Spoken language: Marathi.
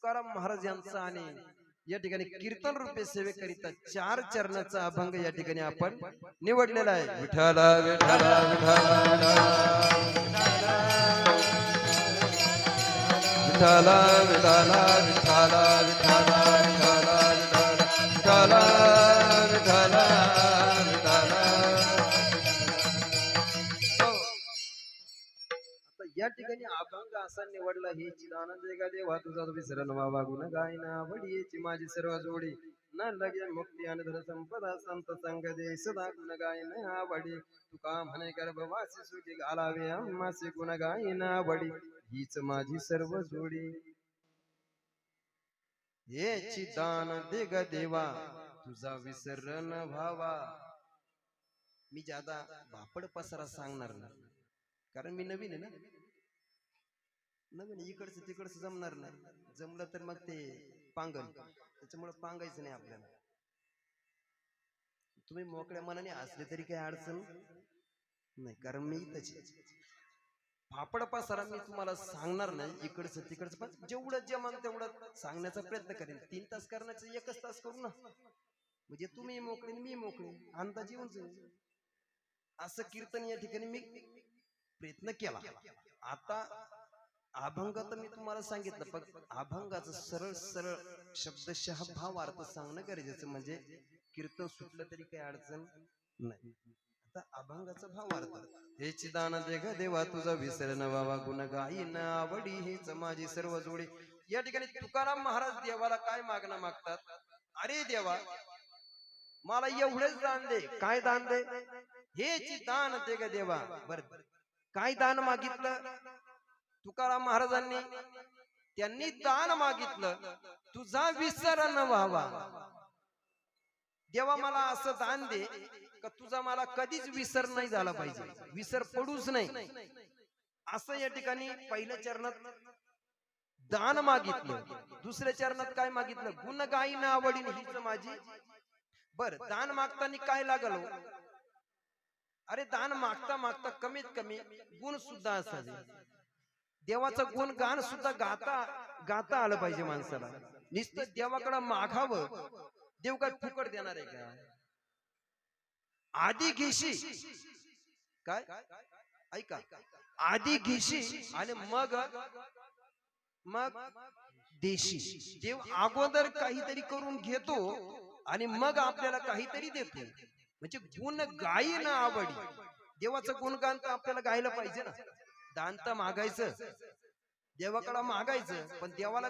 तुकाराम महाराज यांचा आणि या ठिकाणी कीर्तन रूपे सेवेकरिता 4 चरणाचा अभंग या ठिकाणी आपण निवडलेला आहे. विठ्ठला विठ्ठला विठ्ठला विठ्ठला विठ्ठला विठ्ठला विठ्ठला विठ्ठला या ठिकाणी अभंग असा निवडला हे चिदानंद एका देवा तुझा विसरण व्हावा गुण गायना वडियेची माझी सर्व जोडी न लगे मुक्ती आणि धन संपदा संत संग दे सदा गुण गायन आवडी तुका म्हणे गर्भवासी सुखी घालावे आम्हासे गुण गायन आवडी हीच माझी सर्व जोडी. हे चिदानंद ग देवा तुझा विसरण व्हावा. मी ज्यादा भापड पसारा सांगणार नाही कारण मी नवीन आहे ना, नवीन इकडचं तिकडचं जमणार नाही. जमलं तर मग ते पांगल, त्याच्यामुळे पांगायचं नाही आपल्याला. तुम्ही मोकळ्या मनाने असले तरी काही अडचण नाही कारण मी त्याची फापड पसारा मी तुम्हाला सांगणार नाही इकडचं तिकडचं, पण जेवढं जमन तेवढं सांगण्याचा प्रयत्न करेन. 3 तास करण्याचं 1 तास करू ना, म्हणजे तुम्ही मोकळे मी मोकळे अंदाज येऊन जाईल. असं कीर्तन या ठिकाणी मी प्रयत्न केला. आता अभंग तर मी तुम्हाला सांगितलं, पण अभंगाचं सरळ सरळ शब्दशः भाव अर्थ सांगणं गरजेचं, म्हणजे कीर्तन सुटलं तरी काही अडचण नाही. आता अभंगाचा भाव अर्थ. हे चिदानंद ग देवा तुझा विसरण व्हावा गुण गायन आवडी हेच माझी सर्व जोडी. या ठिकाणी तुकाराम महाराज देवाला काय मागणं मागतात? अरे देवा मला एवढेच दान दे. काय दान दे? हे चिदानंद ग देवा. बर काय दान मागितलं तुकाराम महाराजांनी? त्यांनी दान मागितलं तुझा विसरण व्हावा. देवा मला असं दान दे का तुझा मला कधीच विसर नाही झाला पाहिजे, विसर पडूच नाही. असं या ठिकाणी पहिल्या चरणात दान मागितलं. दुसऱ्या चरणात काय मागितलं? गुण गायन आवडीन हीच माझी. बर दान मागताना काय लागल? अरे दान मागता मागता कमीत कमी गुण सुद्धा असावे. देवाचं गुण गाण सुद्धा गाता आलं पाहिजे माणसाला. नुसतं देवाकडे मागावं, देव काय फुकट देणार आहे का? आधी घेशी काय ऐका, आधी घेशी आणि मग देशी. देव अगोदर काहीतरी करून घेतो आणि मग आपल्याला काहीतरी देतो. म्हणजे गुण गायन आवडी. देवाचं गुणगान तर आपल्याला गायला पाहिजे ना. दान तर मागायचं, देवाकडे मागायचं, पण देवाला